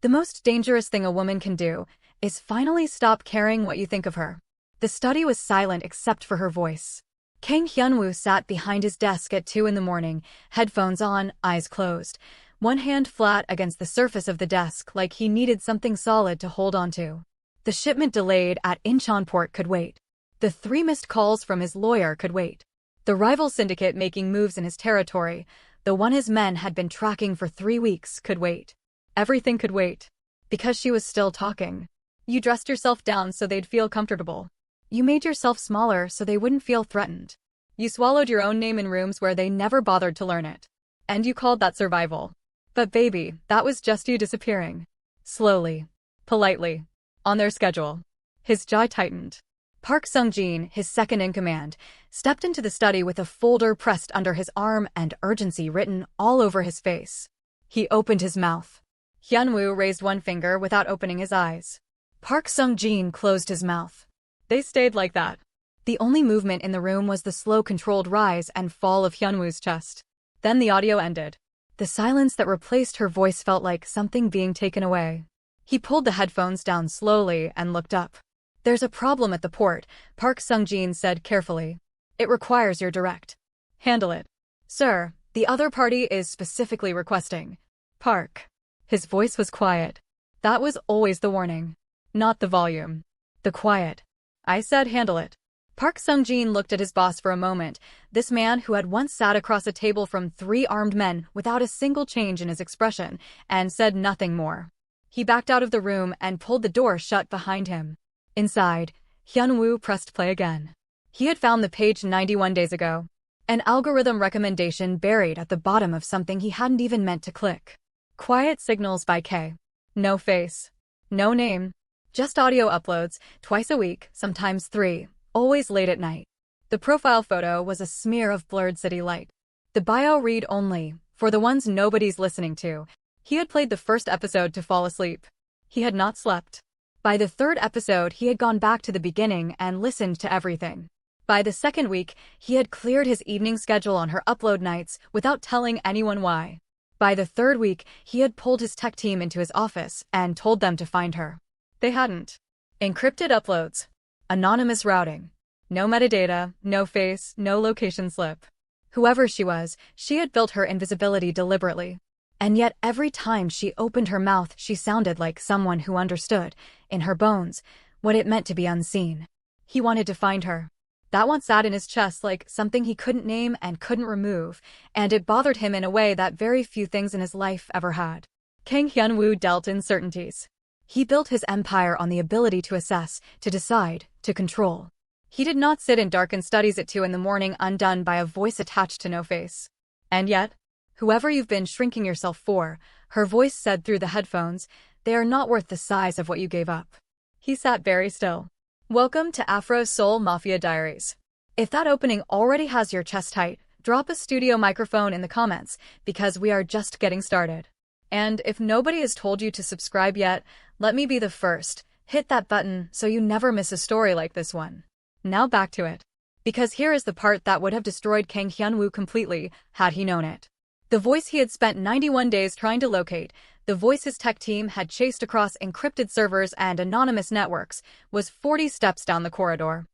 The most dangerous thing a woman can do is finally stop caring what you think of her. The study was silent except for her voice. Kang Hyun-woo sat behind his desk at 2 in the morning, headphones on, eyes closed, one hand flat against the surface of the desk like he needed something solid to hold onto. The shipment delayed at Incheon port could wait. The 3 missed calls from his lawyer could wait. The rival syndicate making moves in his territory, the one his men had been tracking for 3 weeks, could wait. Everything could wait. Because she was still talking. You dressed yourself down so they'd feel comfortable. You made yourself smaller so they wouldn't feel threatened. You swallowed your own name in rooms where they never bothered to learn it. And you called that survival. But baby, that was just you disappearing. Slowly. Politely. On their schedule. His jaw tightened. Park Sung-jin, his second in command, stepped into the study with a folder pressed under his arm and urgency written all over his face. He opened his mouth. Hyun-woo raised one finger without opening his eyes. Park Sung-jin closed his mouth. They stayed like that. The only movement in the room was the slow controlled rise and fall of Hyun-woo's chest. Then the audio ended. The silence that replaced her voice felt like something being taken away. He pulled the headphones down slowly and looked up. There's a problem at the port, Park Sung-jin said carefully. It requires your direct. Handle it. Sir, the other party is specifically requesting. Park. His voice was quiet. That was always the warning. Not the volume. The quiet. I said handle it. Park Sung-jin looked at his boss for a moment, this man who had once sat across a table from 3 armed men without a single change in his expression, and said nothing more. He backed out of the room and pulled the door shut behind him. Inside, Hyun-woo pressed play again. He had found the page 91 days ago. An algorithm recommendation buried at the bottom of something he hadn't even meant to click. Quiet signals by K. No face. No name. Just audio uploads, twice a week, sometimes 3, always late at night. The profile photo was a smear of blurred city light. The bio read only, for the ones nobody's listening to. He had played the first episode to fall asleep. He had not slept. By the 3rd episode, he had gone back to the beginning and listened to everything. By the 2nd week, he had cleared his evening schedule on her upload nights without telling anyone why. By the 3rd week, he had pulled his tech team into his office and told them to find her. They hadn't. Encrypted uploads. Anonymous routing. No metadata, no face, no location slip. Whoever she was, she had built her invisibility deliberately. And yet every time she opened her mouth she sounded like someone who understood, in her bones, what it meant to be unseen. He wanted to find her. That one sat in his chest like something he couldn't name and couldn't remove, and it bothered him in a way that very few things in his life ever had. Kang Hyun-woo dealt in certainties. He built his empire on the ability to assess, to decide, to control. He did not sit in darkened studies at 2 in the morning undone by a voice attached to no face. And yet, whoever you've been shrinking yourself for, her voice said through the headphones, they are not worth the size of what you gave up. He sat very still. Welcome to Afro Seoul Mafia Diaries. If that opening already has your chest tight, drop a studio microphone in the comments, because we are just getting started. And if nobody has told you to subscribe yet, let me be the first. Hit that button so you never miss a story like this one. Now back to it. Because here is the part that would have destroyed Kang Hyun-woo completely, had he known it. The voice he had spent 91 days trying to locate, the voice his tech team had chased across encrypted servers and anonymous networks, was 40 steps down the corridor.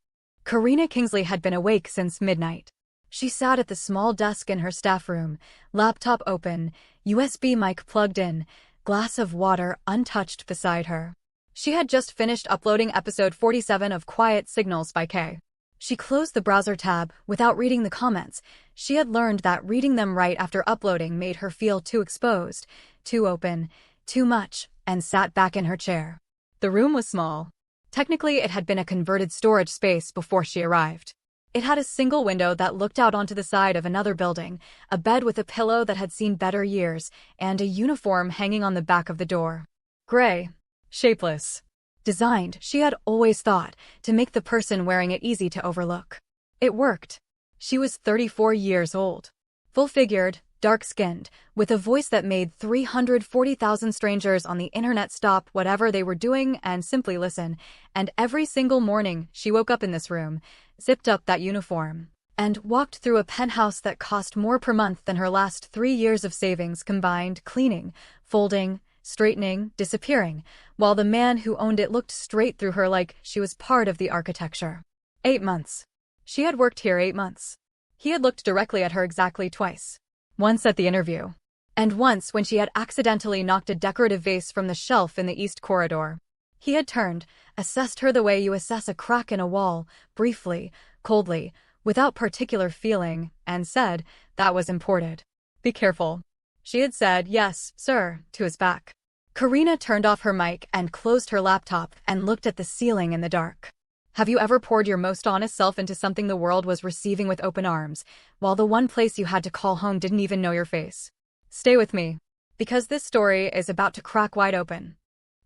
Karina Kingsley had been awake since midnight. She sat at the small desk in her staff room, laptop open, USB mic plugged in, glass of water untouched beside her. She had just finished uploading episode 47 of Quiet Signals by K. She closed the browser tab without reading the comments. She had learned that reading them right after uploading made her feel too exposed, too open, too much, and sat back in her chair. The room was small. Technically, it had been a converted storage space before she arrived. It had a single window that looked out onto the side of another building, a bed with a pillow that had seen better years, and a uniform hanging on the back of the door. Gray. Shapeless. Designed, she had always thought, to make the person wearing it easy to overlook. It worked. She was 34 years old. Full-figured, dark-skinned, with a voice that made 340,000 strangers on the internet stop whatever they were doing and simply listen, and every single morning she woke up in this room, zipped up that uniform, and walked through a penthouse that cost more per month than her last 3 years of savings combined, cleaning, folding, straightening, disappearing, while the man who owned it looked straight through her like she was part of the architecture. 8 months. She had worked here 8 months. He had looked directly at her exactly twice. Once at the interview. And once when she had accidentally knocked a decorative vase from the shelf in the east corridor. He had turned, assessed her the way you assess a crack in a wall, briefly, coldly, without particular feeling, and said, "That was imported. Be careful." She had said, "Yes, sir," to his back. Karina turned off her mic and closed her laptop and looked at the ceiling in the dark. Have you ever poured your most honest self into something the world was receiving with open arms, while the one place you had to call home didn't even know your face? Stay with me, because this story is about to crack wide open.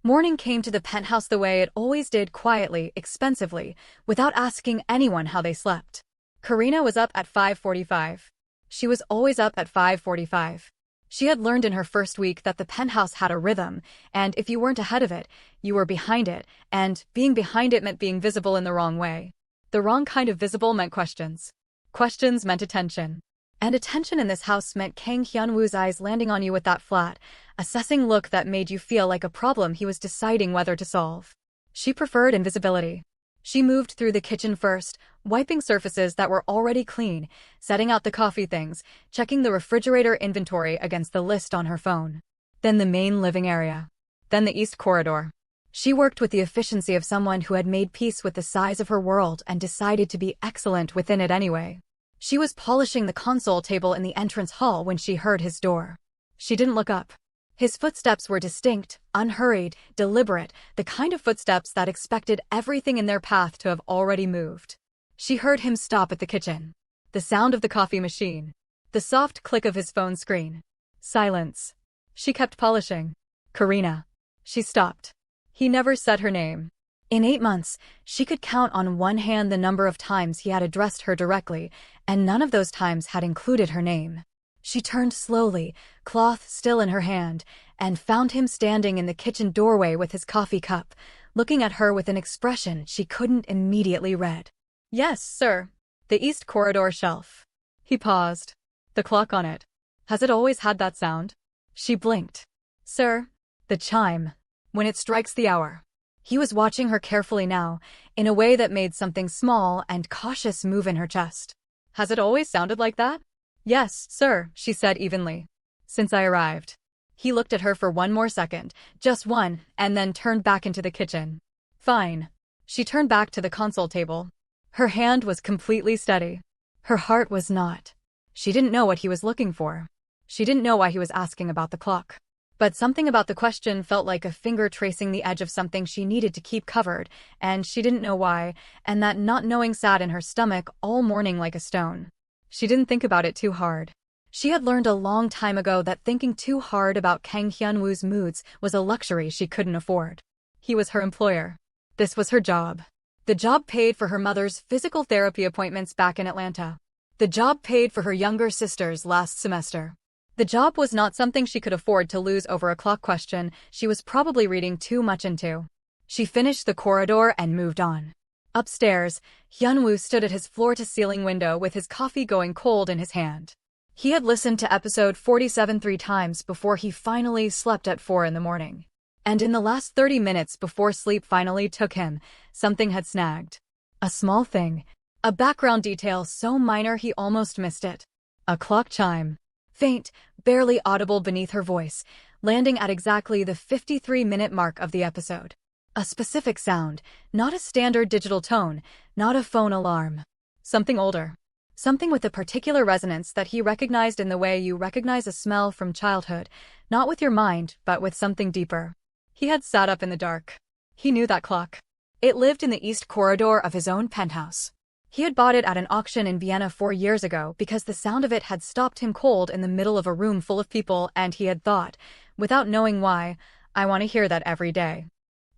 Morning came to the penthouse the way it always did, quietly, expensively, without asking anyone how they slept. Karina was up at 5:45. She was always up at 5:45. She had learned in her first week that the penthouse had a rhythm, and if you weren't ahead of it, you were behind it, and being behind it meant being visible in the wrong way. The wrong kind of visible meant questions. Questions meant attention. And attention in this house meant Kang Hyun-woo's eyes landing on you with that flat, assessing look that made you feel like a problem he was deciding whether to solve. She preferred invisibility. She moved through the kitchen first, wiping surfaces that were already clean, setting out the coffee things, checking the refrigerator inventory against the list on her phone. Then the main living area. Then the east corridor. She worked with the efficiency of someone who had made peace with the size of her world and decided to be excellent within it anyway. She was polishing the console table in the entrance hall when she heard his door. She didn't look up. His footsteps were distinct, unhurried, deliberate, the kind of footsteps that expected everything in their path to have already moved. She heard him stop at the kitchen. The sound of the coffee machine. The soft click of his phone screen. Silence. She kept polishing. Karina. She stopped. He never said her name. In 8 months, she could count on one hand the number of times he had addressed her directly, and none of those times had included her name. She turned slowly, cloth still in her hand, and found him standing in the kitchen doorway with his coffee cup, looking at her with an expression she couldn't immediately read. "Yes, sir. The east corridor shelf." He paused. "The clock on it. Has it always had that sound?" She blinked. "Sir." "The chime. When it strikes the hour." He was watching her carefully now, in a way that made something small and cautious move in her chest. "Has it always sounded like that?" "Yes, sir," she said evenly. "Since I arrived." He looked at her for one more second, just one, and then turned back into the kitchen. "Fine." She turned back to the console table. Her hand was completely steady. Her heart was not. She didn't know what he was looking for. She didn't know why he was asking about the clock. But something about the question felt like a finger tracing the edge of something she needed to keep covered, and she didn't know why, and that not knowing sat in her stomach all morning like a stone. She didn't think about it too hard. She had learned a long time ago that thinking too hard about Kang Hyun-woo's moods was a luxury she couldn't afford. He was her employer. This was her job. The job paid for her mother's physical therapy appointments back in Atlanta. The job paid for her younger sister's last semester. The job was not something she could afford to lose over a clock question she was probably reading too much into. She finished the corridor and moved on. Upstairs, Hyun-woo stood at his floor-to-ceiling window with his coffee going cold in his hand. He had listened to episode 47 3 times before he finally slept at 4 in the morning. And in the last 30 minutes before sleep finally took him, something had snagged. A small thing. A background detail so minor he almost missed it. A clock chime. Faint, barely audible beneath her voice, landing at exactly the 53-minute mark of the episode. A specific sound, not a standard digital tone, not a phone alarm. Something older. Something with a particular resonance that he recognized in the way you recognize a smell from childhood, not with your mind, but with something deeper. He had sat up in the dark. He knew that clock. It lived in the east corridor of his own penthouse. He had bought it at an auction in Vienna 4 years ago because the sound of it had stopped him cold in the middle of a room full of people, and he had thought, without knowing why, "I want to hear that every day."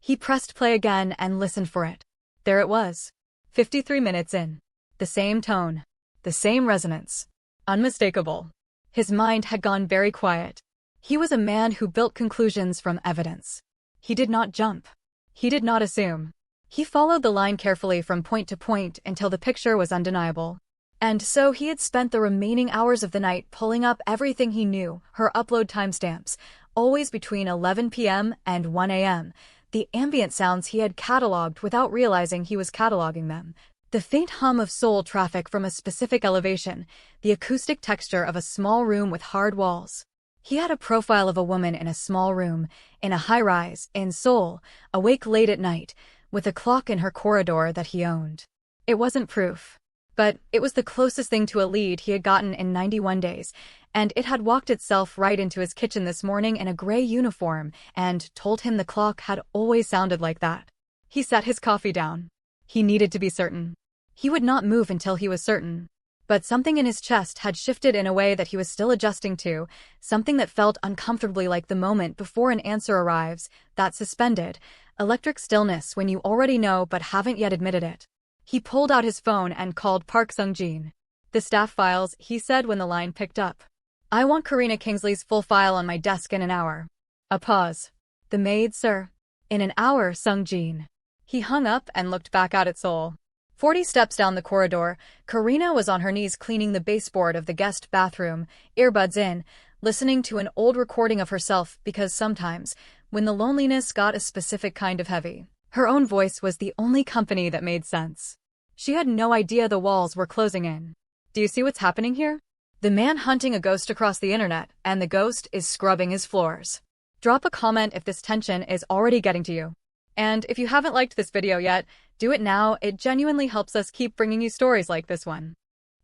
He pressed play again and listened for it. There it was. 53 minutes in. The same tone. The same resonance. Unmistakable. His mind had gone very quiet. He was a man who built conclusions from evidence. He did not jump. He did not assume. He followed the line carefully from point to point until the picture was undeniable. And so he had spent the remaining hours of the night pulling up everything he knew, her upload timestamps, always between 11 p.m. and 1 a.m., the ambient sounds he had cataloged without realizing he was cataloging them. The faint hum of Seoul traffic from a specific elevation, the acoustic texture of a small room with hard walls. He had a profile of a woman in a small room, in a high-rise, in Seoul, awake late at night, with a clock in her corridor that he owned. It wasn't proof. But it was the closest thing to a lead he had gotten in 91 days, and it had walked itself right into his kitchen this morning in a gray uniform and told him the clock had always sounded like that. He set his coffee down. He needed to be certain. He would not move until he was certain. But something in his chest had shifted in a way that he was still adjusting to, something that felt uncomfortably like the moment before an answer arrives, that suspended, electric stillness when you already know but haven't yet admitted it. He pulled out his phone and called Park Sung-jin. "The staff files," he said when the line picked up. "I want Karina Kingsley's full file on my desk in an hour." A pause. "The maid, sir." "In an hour, Sung-jin." He hung up and looked back out at Seoul. 40 steps down the corridor, Karina was on her knees cleaning the baseboard of the guest bathroom, earbuds in, listening to an old recording of herself because sometimes, when the loneliness got a specific kind of heavy, her own voice was the only company that made sense. She had no idea the walls were closing in. "Do you see what's happening here? The man hunting a ghost across the internet, and the ghost is scrubbing his floors." Drop a comment if this tension is already getting to you. And if you haven't liked this video yet, do it now. It genuinely helps us keep bringing you stories like this one.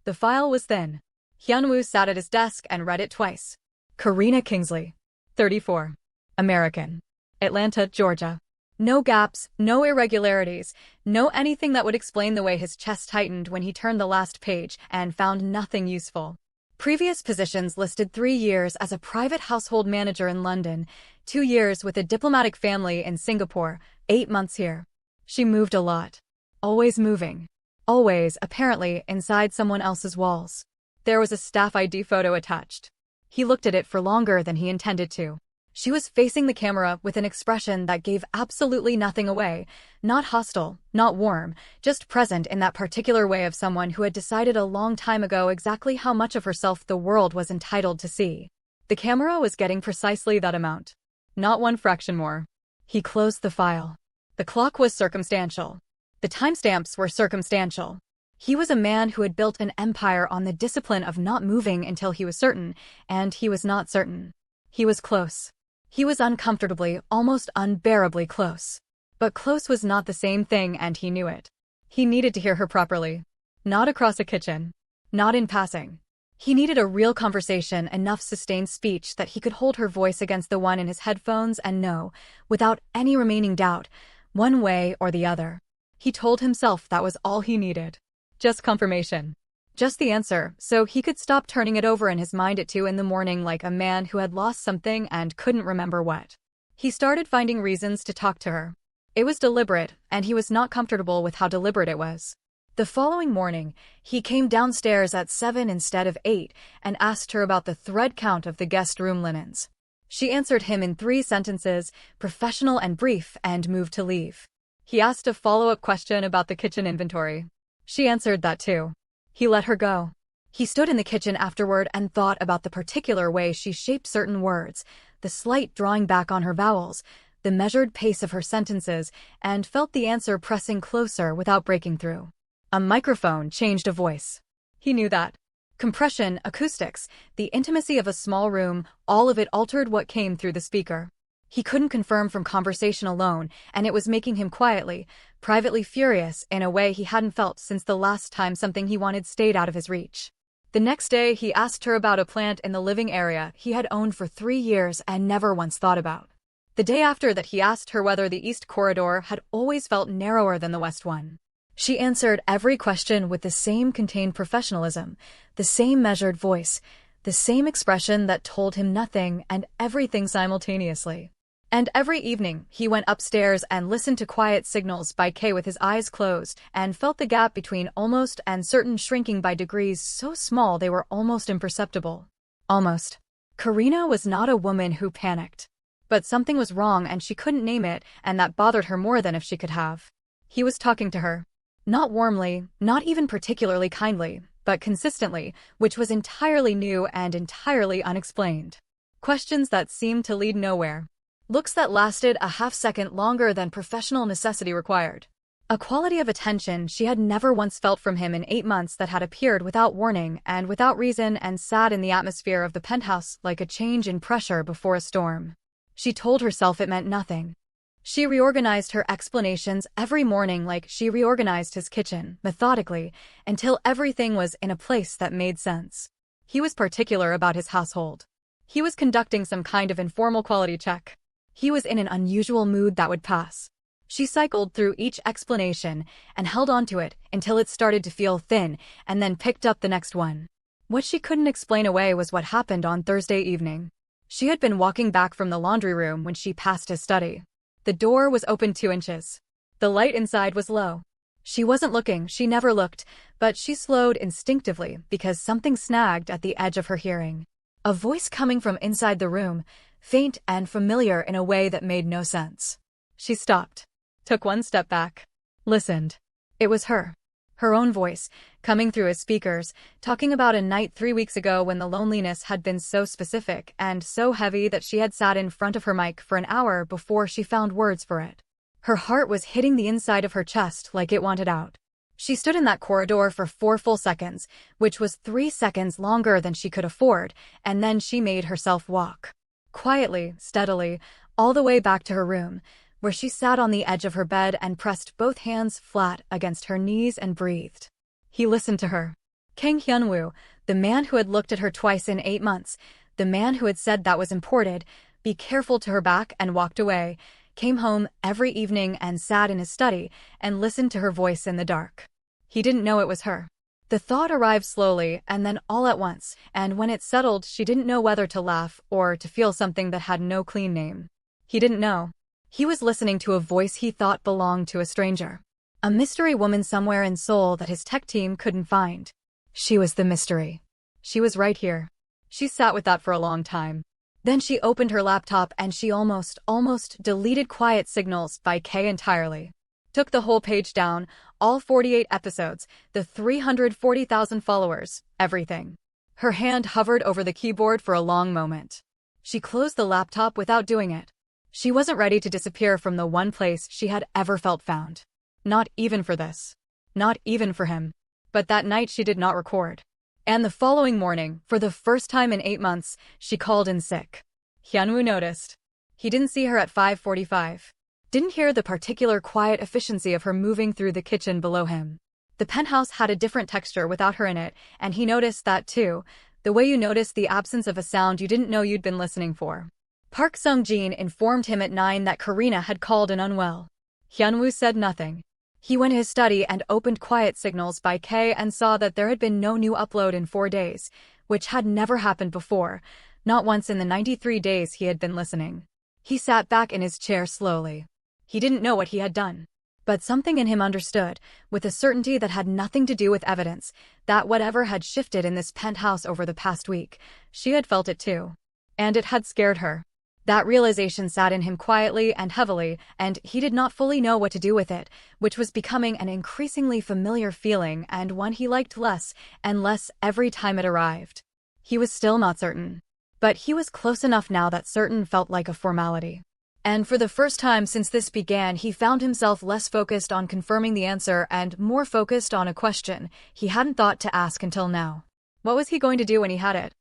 The file was thin. Hyun-woo sat at his desk and read it twice. Karina Kingsley, 34. American. Atlanta, Georgia. No gaps, no irregularities, no anything that would explain the way his chest tightened when he turned the last page and found nothing useful. Previous positions listed 3 years as a private household manager in London, 2 years with a diplomatic family in Singapore, 8 months here. She moved a lot. Always moving. Always, apparently, inside someone else's walls. There was a staff ID photo attached. He looked at it for longer than he intended to. She was facing the camera with an expression that gave absolutely nothing away, not hostile, not warm, just present in that particular way of someone who had decided a long time ago exactly how much of herself the world was entitled to see. The camera was getting precisely that amount. Not one fraction more. He closed the file. The clock was circumstantial. The timestamps were circumstantial. He was a man who had built an empire on the discipline of not moving until he was certain, and he was not certain. He was close. He was uncomfortably, almost unbearably close. But close was not the same thing, and he knew it. He needed to hear her properly. Not across a kitchen. Not in passing. He needed a real conversation, enough sustained speech that he could hold her voice against the one in his headphones and know, without any remaining doubt, one way or the other. He told himself that was all he needed. Just confirmation. Just the answer, so he could stop turning it over in his mind at 2 in the morning like a man who had lost something and couldn't remember what. He started finding reasons to talk to her. It was deliberate, and he was not comfortable with how deliberate it was. The following morning, he came downstairs at 7 instead of 8 and asked her about the thread count of the guest room linens. She answered him in 3 sentences, professional and brief, and moved to leave. He asked a follow-up question about the kitchen inventory. She answered that too. He let her go. He stood in the kitchen afterward and thought about the particular way she shaped certain words, the slight drawing back on her vowels, the measured pace of her sentences, and felt the answer pressing closer without breaking through. A microphone changed a voice. He knew that. Compression, acoustics, the intimacy of a small room, all of it altered what came through the speaker. He couldn't confirm from conversation alone, and it was making him quietly, privately furious in a way he hadn't felt since the last time something he wanted stayed out of his reach. The next day, he asked her about a plant in the living area he had owned for 3 years and never once thought about. The day after that, he asked her whether the East Corridor had always felt narrower than the West one. She answered every question with the same contained professionalism, the same measured voice, the same expression that told him nothing and everything simultaneously. And every evening, he went upstairs and listened to Quiet Signals by Kay with his eyes closed and felt the gap between almost and certain shrinking by degrees so small they were almost imperceptible. Almost. Karina was not a woman who panicked. But something was wrong and she couldn't name it, and that bothered her more than if she could have. He was talking to her. Not warmly, not even particularly kindly, but consistently, which was entirely new and entirely unexplained. Questions that seemed to lead nowhere. Looks that lasted a half-second longer than professional necessity required. A quality of attention she had never once felt from him in 8 months that had appeared without warning and without reason and sat in the atmosphere of the penthouse like a change in pressure before a storm. She told herself it meant nothing. She reorganized her explanations every morning like she reorganized his kitchen, methodically, until everything was in a place that made sense. He was particular about his household. He was conducting some kind of informal quality check. He was in an unusual mood that would pass. She cycled through each explanation and held on to it until it started to feel thin and then picked up the next one. What she couldn't explain away was what happened on Thursday evening. She had been walking back from the laundry room when she passed his study. The door was open 2 inches. The light inside was low. She wasn't looking, she never looked, but she slowed instinctively because something snagged at the edge of her hearing. A voice coming from inside the room, faint and familiar in a way that made no sense. She stopped. Took 1 step back. Listened. It was her. Her own voice, coming through his speakers, talking about a night 3 weeks ago when the loneliness had been so specific and so heavy that she had sat in front of her mic for an hour before she found words for it. Her heart was hitting the inside of her chest like it wanted out. She stood in that corridor for 4 full seconds, which was 3 seconds longer than she could afford, and then she made herself walk. Quietly, steadily, all the way back to her room, where she sat on the edge of her bed and pressed both hands flat against her knees and breathed. He listened to her. Kang Hyun-woo, the man who had looked at her twice in 8 months, the man who had said that was imported, be careful to her back and walked away, came home every evening and sat in his study and listened to her voice in the dark. He didn't know it was her. The thought arrived slowly and then all at once, and when it settled she didn't know whether to laugh or to feel something that had no clean name. He didn't know. He was listening to a voice he thought belonged to a stranger. A mystery woman somewhere in Seoul that his tech team couldn't find. She was the mystery. She was right here. She sat with that for a long time. Then she opened her laptop and she almost deleted Quiet Signals by K entirely. Took the whole page down, all 48 episodes, the 340,000 followers, everything. Her hand hovered over the keyboard for a long moment. She closed the laptop without doing it. She wasn't ready to disappear from the one place she had ever felt found. Not even for this. Not even for him. But that night she did not record. And the following morning, for the first time in 8 months, she called in sick. Hyun-woo noticed. He didn't see her at 5:45. Didn't hear the particular quiet efficiency of her moving through the kitchen below him. The penthouse had a different texture without her in it, and he noticed that too, the way you notice the absence of a sound you didn't know you'd been listening for. Park Sung-jin informed him at 9 that Karina had called in unwell. Hyun-woo said nothing. He went to his study and opened Quiet Signals by K and saw that there had been no new upload in 4 days, which had never happened before, not once in the 93 days he had been listening. He sat back in his chair slowly. He didn't know what he had done. But something in him understood, with a certainty that had nothing to do with evidence, that whatever had shifted in this penthouse over the past week, she had felt it too. And it had scared her. That realization sat in him quietly and heavily, and he did not fully know what to do with it, which was becoming an increasingly familiar feeling and one he liked less and less every time it arrived. He was still not certain. But he was close enough now that certain felt like a formality. And for the first time since this began, he found himself less focused on confirming the answer and more focused on a question he hadn't thought to ask until now. What was he going to do when he had it?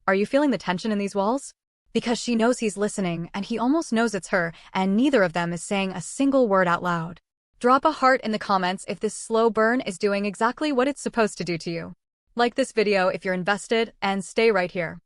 Are you feeling the tension in these walls? Because she knows he's listening and he almost knows it's her, and neither of them is saying a single word out loud. Drop a heart in the comments if this slow burn is doing exactly what it's supposed to do to you. Like this video if you're invested, and stay right here.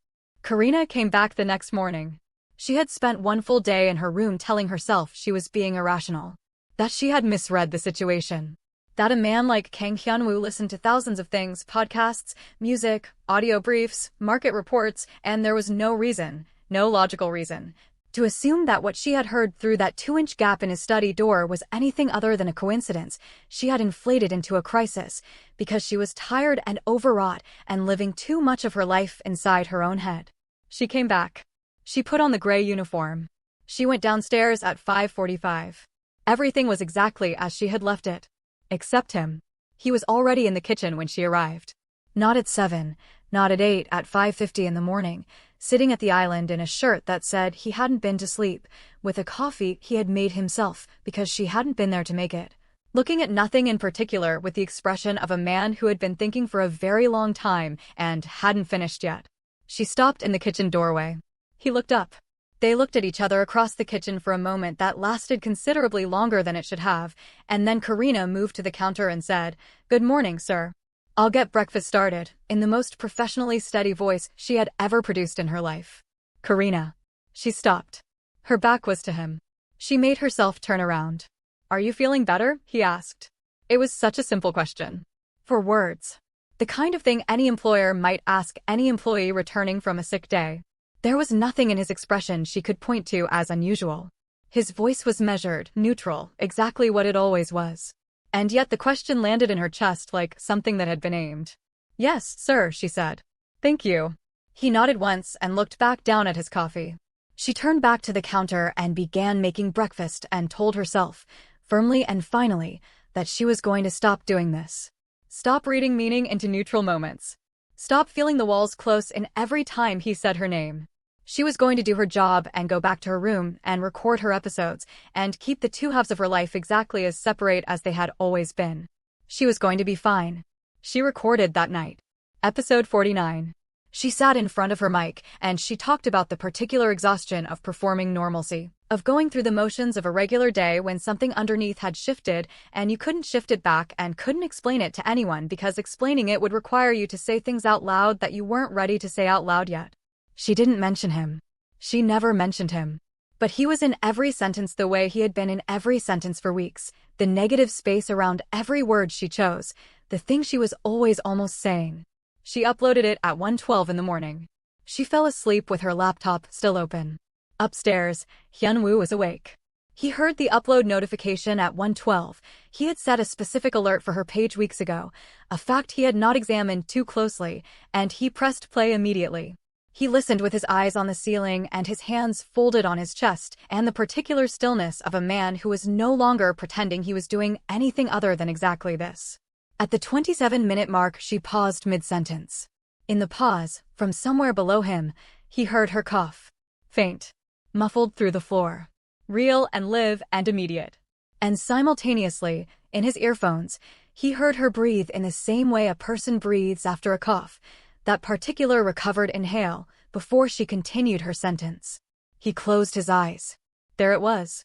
Karina came back the next morning. She had spent 1 full day in her room telling herself she was being irrational. That she had misread the situation. That a man like Kang Hyun-woo listened to thousands of things, podcasts, music, audio briefs, market reports, and there was no reason, no logical reason, to assume that what she had heard through that 2-inch gap in his study door was anything other than a coincidence. She had inflated into a crisis because she was tired and overwrought and living too much of her life inside her own head. She came back. She put on the gray uniform. She went downstairs at 5:45. Everything was exactly as she had left it. Except him. He was already in the kitchen when she arrived. Not at 7, not at 8, at 5:50 in the morning, sitting at the island in a shirt that said he hadn't been to sleep, with a coffee he had made himself because she hadn't been there to make it. Looking at nothing in particular with the expression of a man who had been thinking for a very long time and hadn't finished yet. She stopped in the kitchen doorway. He looked up. They looked at each other across the kitchen for a moment that lasted considerably longer than it should have, and then Karina moved to the counter and said, "Good morning, sir. I'll get breakfast started," in the most professionally steady voice she had ever produced in her life. "Karina." She stopped. Her back was to him. She made herself turn around. "Are you feeling better?" he asked. It was such a simple question. For words. The kind of thing any employer might ask any employee returning from a sick day. There was nothing in his expression she could point to as unusual. His voice was measured, neutral, exactly what it always was. And yet the question landed in her chest like something that had been aimed. "Yes, sir," she said. "Thank you." He nodded once and looked back down at his coffee. She turned back to the counter and began making breakfast and told herself, firmly and finally, that she was going to stop doing this. Stop reading meaning into neutral moments. Stop feeling the walls close in every time he said her name. She was going to do her job and go back to her room and record her episodes and keep the two halves of her life exactly as separate as they had always been. She was going to be fine. She recorded that night. Episode 49. She sat in front of her mic and she talked about the particular exhaustion of performing normalcy, of going through the motions of a regular day when something underneath had shifted and you couldn't shift it back and couldn't explain it to anyone because explaining it would require you to say things out loud that you weren't ready to say out loud yet. She didn't mention him. She never mentioned him. But he was in every sentence the way he had been in every sentence for weeks, the negative space around every word she chose, the thing she was always almost saying. She uploaded it at 1:12 in the morning. She fell asleep with her laptop still open. Upstairs, Hyun-woo was awake. He heard the upload notification at 1:12. He had set a specific alert for her page weeks ago, a fact he had not examined too closely, and he pressed play immediately. He listened with his eyes on the ceiling and his hands folded on his chest and the particular stillness of a man who was no longer pretending he was doing anything other than exactly this. At the 27-minute mark, she paused mid-sentence. In the pause, from somewhere below him, he heard her cough. Faint. Muffled through the floor. Real and live and immediate. And simultaneously, in his earphones, he heard her breathe in the same way a person breathes after a cough, that particular recovered inhale, before she continued her sentence. He closed his eyes. There it was.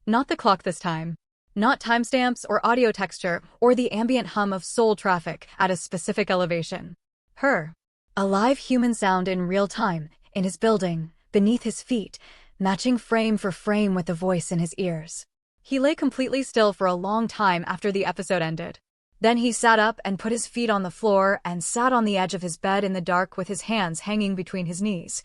Not the clock this time. Not timestamps or audio texture or the ambient hum of Seoul traffic at a specific elevation. Her. A live human sound in real time, in his building, beneath his feet, matching frame for frame with the voice in his ears. He lay completely still for a long time after the episode ended. Then he sat up and put his feet on the floor and sat on the edge of his bed in the dark with his hands hanging between his knees.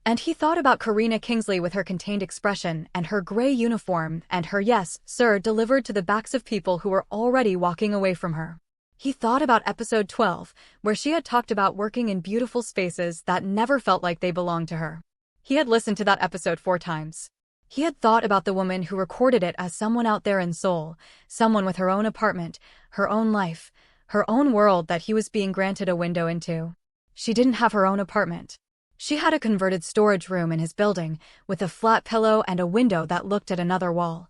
And he thought about Karina Kingsley with her contained expression and her gray uniform and her "yes, sir" delivered to the backs of people who were already walking away from her. He thought about episode 12, where she had talked about working in beautiful spaces that never felt like they belonged to her. He had listened to that episode 4 times. He had thought about the woman who recorded it as someone out there in Seoul, someone with her own apartment, her own life, her own world that he was being granted a window into. She didn't have her own apartment. She had a converted storage room in his building, with a flat pillow and a window that looked at another wall.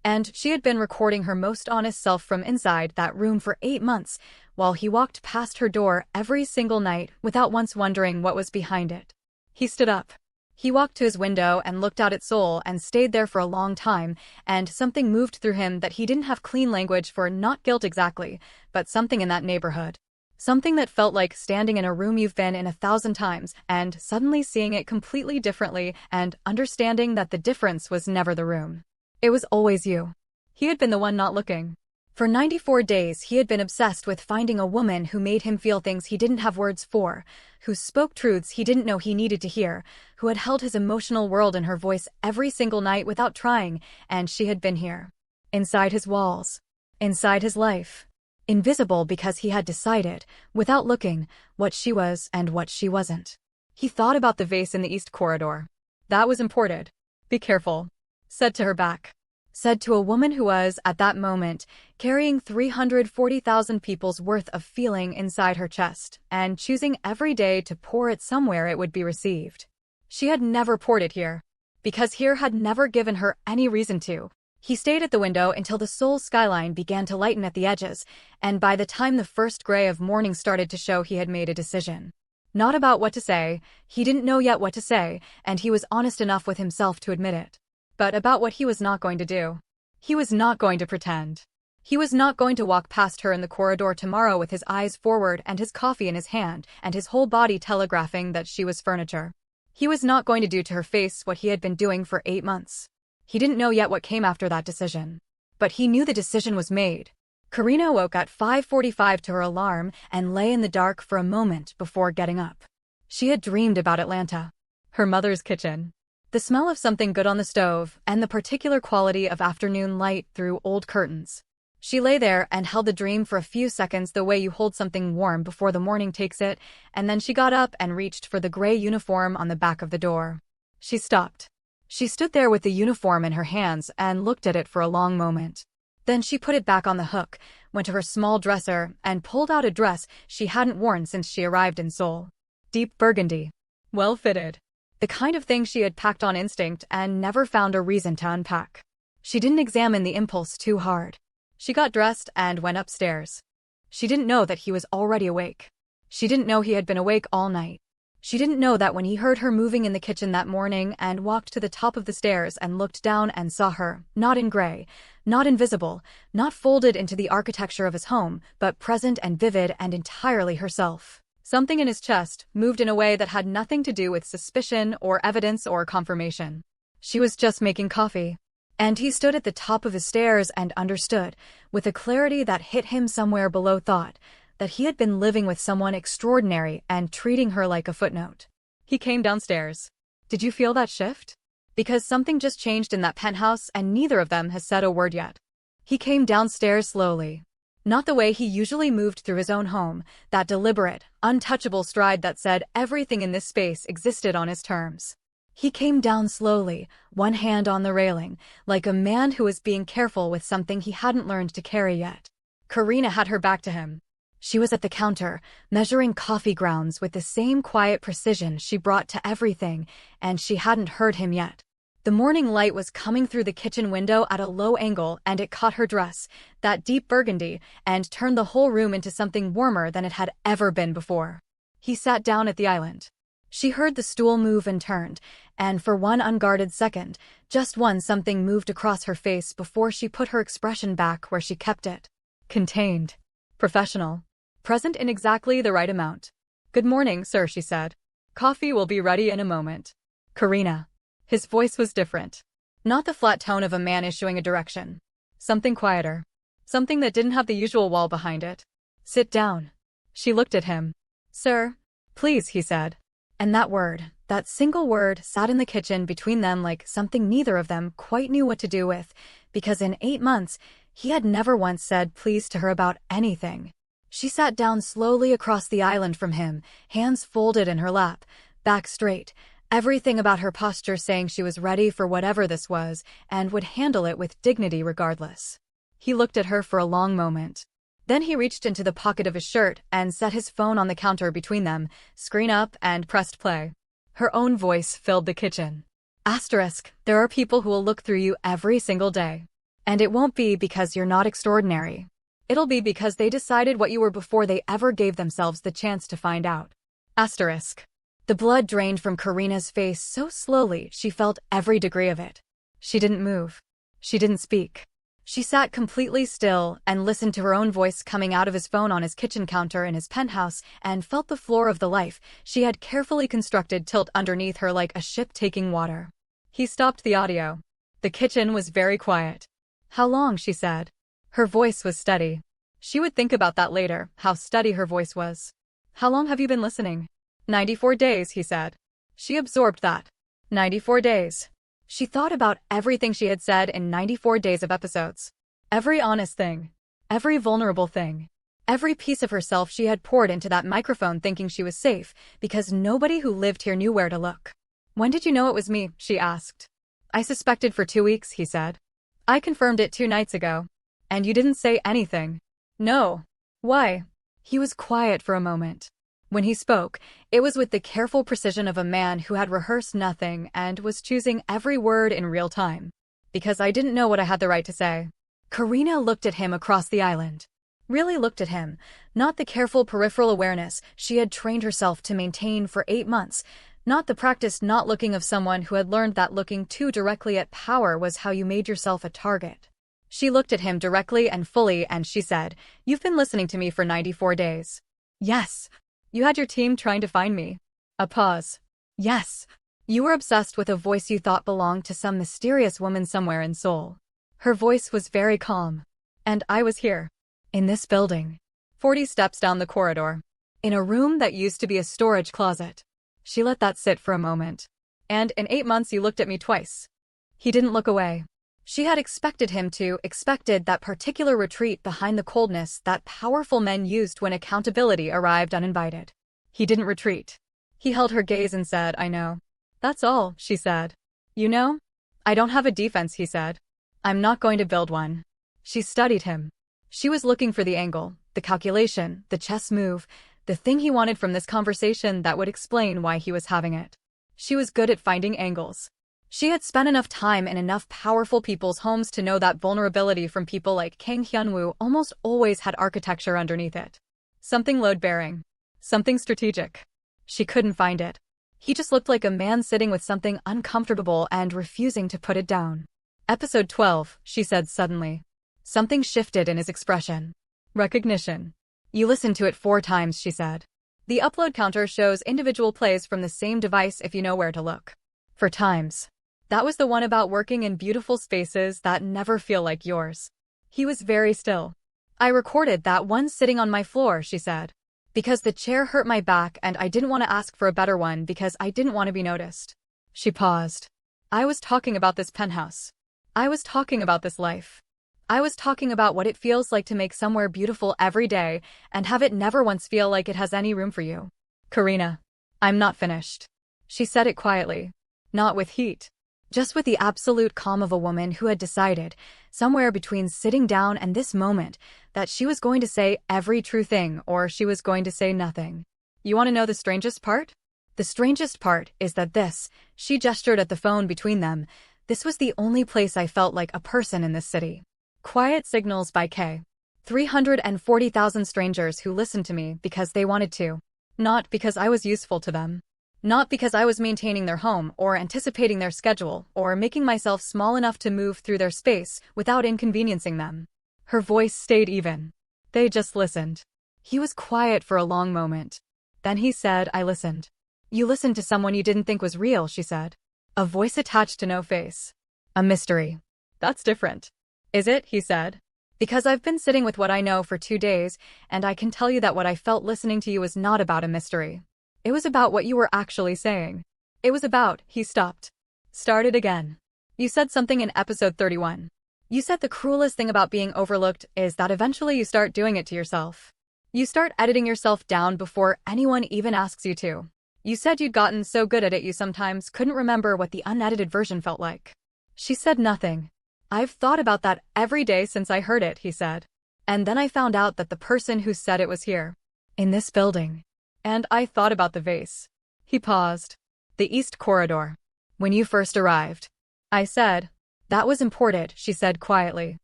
And she had been recording her most honest self from inside that room for 8 months, while he walked past her door every single night without once wondering what was behind it. He stood up. He walked to his window and looked out at Seoul and stayed there for a long time, and something moved through him that he didn't have clean language for, not guilt exactly, but something in that neighborhood. Something that felt like standing in a room you've been in 1,000 times and suddenly seeing it completely differently and understanding that the difference was never the room. It was always you. He had been the one not looking. For 94 days he had been obsessed with finding a woman who made him feel things he didn't have words for, who spoke truths he didn't know he needed to hear, who had held his emotional world in her voice every single night without trying, and she had been here. Inside his walls. Inside his life. Invisible because he had decided, without looking, what she was and what she wasn't. He thought about the vase in the East Corridor. That was imported. Be careful. Said to her back. Said to a woman who was, at that moment, carrying 340,000 people's worth of feeling inside her chest, and choosing every day to pour it somewhere it would be received. She had never poured it here, because here had never given her any reason to. He stayed at the window until the Seoul skyline began to lighten at the edges, and by the time the first gray of morning started to show, he had made a decision. Not about what to say, he didn't know yet what to say, and he was honest enough with himself to admit it. But about what he was not going to do. He was not going to pretend. He was not going to walk past her in the corridor tomorrow with his eyes forward and his coffee in his hand and his whole body telegraphing that she was furniture. He was not going to do to her face what he had been doing for 8 months. He didn't know yet what came after that decision. But he knew the decision was made. Karina woke at 5:45 to her alarm and lay in the dark for a moment before getting up. She had dreamed about Atlanta. Her mother's kitchen. The smell of something good on the stove and the particular quality of afternoon light through old curtains. She lay there and held the dream for a few seconds, the way you hold something warm before the morning takes it, and then she got up and reached for the gray uniform on the back of the door. She stopped. She stood there with the uniform in her hands and looked at it for a long moment. Then she put it back on the hook, went to her small dresser, and pulled out a dress she hadn't worn since she arrived in Seoul. Deep burgundy. Well-fitted. The kind of thing she had packed on instinct and never found a reason to unpack. She didn't examine the impulse too hard. She got dressed and went upstairs. She didn't know that he was already awake. She didn't know he had been awake all night. She didn't know that when he heard her moving in the kitchen that morning and walked to the top of the stairs and looked down and saw her, not in gray, not invisible, not folded into the architecture of his home, but present and vivid and entirely herself. Something in his chest moved in a way that had nothing to do with suspicion or evidence or confirmation. She was just making coffee. And he stood at the top of his stairs and understood, with a clarity that hit him somewhere below thought, that he had been living with someone extraordinary and treating her like a footnote. He came downstairs. Did you feel that shift? Because something just changed in that penthouse and neither of them has said a word yet. He came downstairs slowly. Not the way he usually moved through his own home, that deliberate, untouchable stride that said everything in this space existed on his terms. He came down slowly, one hand on the railing, like a man who was being careful with something he hadn't learned to carry yet. Karina had her back to him. She was at the counter, measuring coffee grounds with the same quiet precision she brought to everything, and she hadn't heard him yet. The morning light was coming through the kitchen window at a low angle, and it caught her dress, that deep burgundy, and turned the whole room into something warmer than it had ever been before. He sat down at the island. She heard the stool move and turned, and for one unguarded second, just one, something moved across her face before she put her expression back where she kept it. Contained. Professional. Present in exactly the right amount. "Good morning, sir," she said. "Coffee will be ready in a moment." Karina. His voice was different. Not the flat tone of a man issuing a direction. Something quieter. Something that didn't have the usual wall behind it. "Sit down." She looked at him. "Sir." "Please," he said. And that word, that single word, sat in the kitchen between them like something neither of them quite knew what to do with, because in 8 months, he had never once said please to her about anything. She sat down slowly across the island from him, hands folded in her lap, back straight, everything about her posture saying she was ready for whatever this was and would handle it with dignity regardless. He looked at her for a long moment. Then he reached into the pocket of his shirt and set his phone on the counter between them, screen up, and pressed play. Her own voice filled the kitchen. Asterisk, there are people who will look through you every single day. And it won't be because you're not extraordinary. It'll be because they decided what you were before they ever gave themselves the chance to find out. Asterisk. The blood drained from Karina's face so slowly she felt every degree of it. She didn't move. She didn't speak. She sat completely still and listened to her own voice coming out of his phone on his kitchen counter in his penthouse and felt the floor of the life she had carefully constructed tilt underneath her like a ship taking water. He stopped the audio. The kitchen was very quiet. "How long?" she said. Her voice was steady. She would think about that later, how steady her voice was. "How long have you been listening?" 94 days, he said. She absorbed that. 94 days. She thought about everything she had said in 94 days of episodes. Every honest thing. Every vulnerable thing. Every piece of herself she had poured into that microphone thinking she was safe, because nobody who lived here knew where to look. "When did you know it was me?" she asked. "I suspected for 2 weeks, he said. "I confirmed it 2 nights ago. And you didn't say anything." "No." "Why?" He was quiet for a moment. When he spoke, it was with the careful precision of a man who had rehearsed nothing and was choosing every word in real time. Because I didn't know what I had the right to say. Karina looked at him across the island. Really looked at him, not the careful peripheral awareness she had trained herself to maintain for 8 months, not the practiced not looking of someone who had learned that looking too directly at power was how you made yourself a target. She looked at him directly and fully and she said, "You've been listening to me for 94 days. Yes. You had your team trying to find me." A pause. Yes. You were obsessed with a voice you thought belonged to some mysterious woman somewhere in Seoul. Her voice was very calm. And I was here. In this building. 40 steps down the corridor. In a room that used to be a storage closet. She let that sit for a moment. "And in 8 months you looked at me twice." He didn't look away. She had expected him to, expected that particular retreat behind the coldness that powerful men used when accountability arrived uninvited. He didn't retreat. He held her gaze and said, "I know." "That's all," she said. "You know? I don't have a defense," he said. "I'm not going to build one." She studied him. She was looking for the angle, the calculation, the chess move, the thing he wanted from this conversation that would explain why he was having it. She was good at finding angles. She had spent enough time in enough powerful people's homes to know that vulnerability from people like Kang Hyun-woo almost always had architecture underneath it. Something load-bearing. Something strategic. She couldn't find it. He just looked like a man sitting with something uncomfortable and refusing to put it down. "Episode 12, she said suddenly. Something shifted in his expression. "Recognition. You listened to it 4 times, she said. The upload counter shows individual plays from the same device if you know where to look. For times. That was the one about working in beautiful spaces that never feel like yours." He was very still. "I recorded that one sitting on my floor," she said. "Because the chair hurt my back and I didn't want to ask for a better one because I didn't want to be noticed." She paused. "I was talking about this penthouse. I was talking about this life. I was talking about what it feels like to make somewhere beautiful every day and have it never once feel like it has any room for you." "Karina, I'm not finished." She said it quietly. Not with heat. Just with the absolute calm of a woman who had decided, somewhere between sitting down and this moment, that she was going to say every true thing or she was going to say nothing. "You want to know the strangest part? The strangest part is that this," she gestured at the phone between them, "this was the only place I felt like a person in this city." Quiet Signals by K. 340,000 strangers who listened to me because they wanted to. Not because I was useful to them. Not because I was maintaining their home or anticipating their schedule or making myself small enough to move through their space without inconveniencing them. Her voice stayed even. They just listened. He was quiet for a long moment. Then he said, "I listened." "You listened to someone you didn't think was real," she said. A voice attached to no face. "A mystery." "That's different." "Is it?" he said. "Because I've been sitting with what I know for 2 days, and I can tell you that what I felt listening to you was not about a mystery. It was about what you were actually saying. It was about," he stopped. Started again. "You said something in episode 31. You said the cruelest thing about being overlooked is that eventually you start doing it to yourself. You start editing yourself down before anyone even asks you to. You said you'd gotten so good at it you sometimes couldn't remember what the unedited version felt like." She said nothing. "I've thought about that every day since I heard it," he said. "And then I found out that the person who said it was here. In this building. And I thought about the vase." He paused. "The East Corridor. When you first arrived." I said. "That was imported," she said quietly.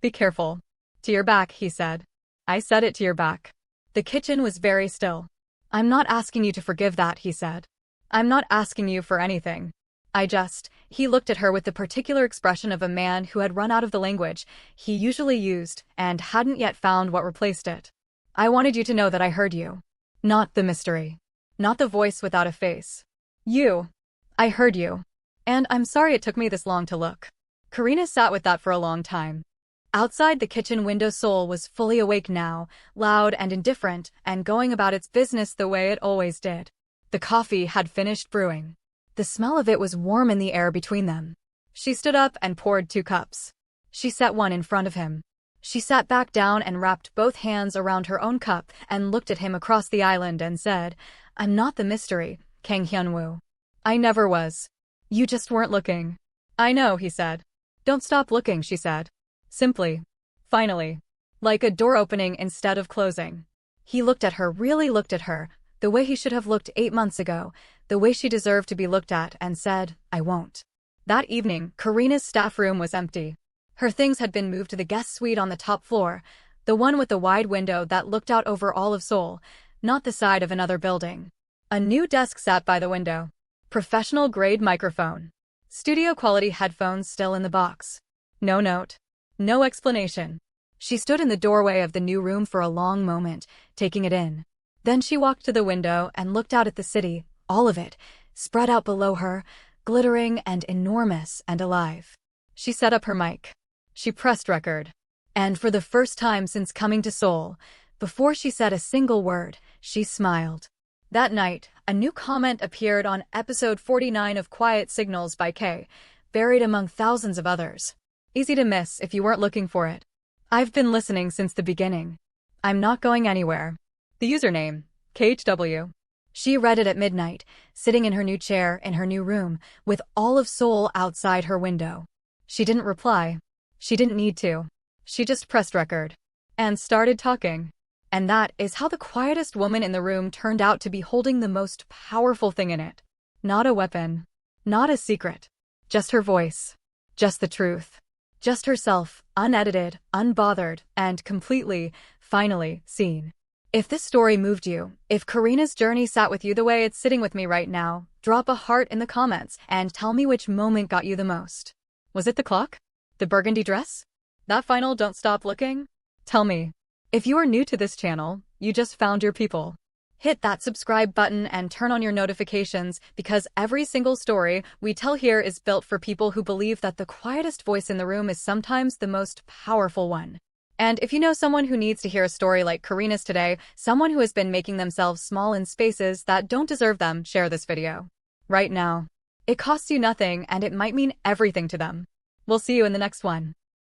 "Be careful." "To your back," he said. I said it, "to your back." The kitchen was very still. "I'm not asking you to forgive that," he said. "I'm not asking you for anything. He looked at her with the particular expression of a man who had run out of the language he usually used and hadn't yet found what replaced it. "I wanted you to know that I heard you. Not the mystery. Not the voice without a face. You. I heard you. And I'm sorry it took me this long to look." Karina sat with that for a long time. Outside the kitchen window, Seoul was fully awake now, loud and indifferent, and going about its business the way it always did. The coffee had finished brewing. The smell of it was warm in the air between them. She stood up and poured 2 cups. She set one in front of him. She sat back down and wrapped both hands around her own cup and looked at him across the island and said, "I'm not the mystery, Kang Hyun-woo. I never was. You just weren't looking." "I know," he said. "Don't stop looking," she said. Simply. Finally. Like a door opening instead of closing. He looked at her, really looked at her, The way he should have looked 8 months ago, the way she deserved to be looked at and said, I won't. That evening, Karina's staff room was empty. Her things had been moved to the guest suite on the top floor, the one with the wide window that looked out over all of Seoul, not the side of another building. A new desk sat by the window. Professional-grade microphone. Studio-quality headphones still in the box. No note. No explanation. She stood in the doorway of the new room for a long moment, taking it in. Then she walked to the window and looked out at the city, all of it, spread out below her, glittering and enormous and alive. She set up her mic. She pressed record. And for the first time since coming to Seoul, before she said a single word, she smiled. That night, a new comment appeared on episode 49 of Quiet Signals by K, buried among thousands of others. Easy to miss if you weren't looking for it. I've been listening since the beginning. I'm not going anywhere. The username, KHW. She read it at midnight, sitting in her new chair in her new room, with all of Seoul outside her window. She didn't reply. She didn't need to. She just pressed record. And started talking. And that is how the quietest woman in the room turned out to be holding the most powerful thing in it. Not a weapon. Not a secret. Just her voice. Just the truth. Just herself, unedited, unbothered, and completely, finally, seen. If this story moved you, if Karina's journey sat with you the way it's sitting with me right now, drop a heart in the comments and tell me which moment got you the most. Was it the clock? The burgundy dress? That final don't stop looking? Tell me. If you are new to this channel, you just found your people. Hit that subscribe button and turn on your notifications because every single story we tell here is built for people who believe that the quietest voice in the room is sometimes the most powerful one. And if you know someone who needs to hear a story like Karina's today, someone who has been making themselves small in spaces that don't deserve them, share this video. Right now. It costs you nothing and it might mean everything to them. We'll see you in the next one.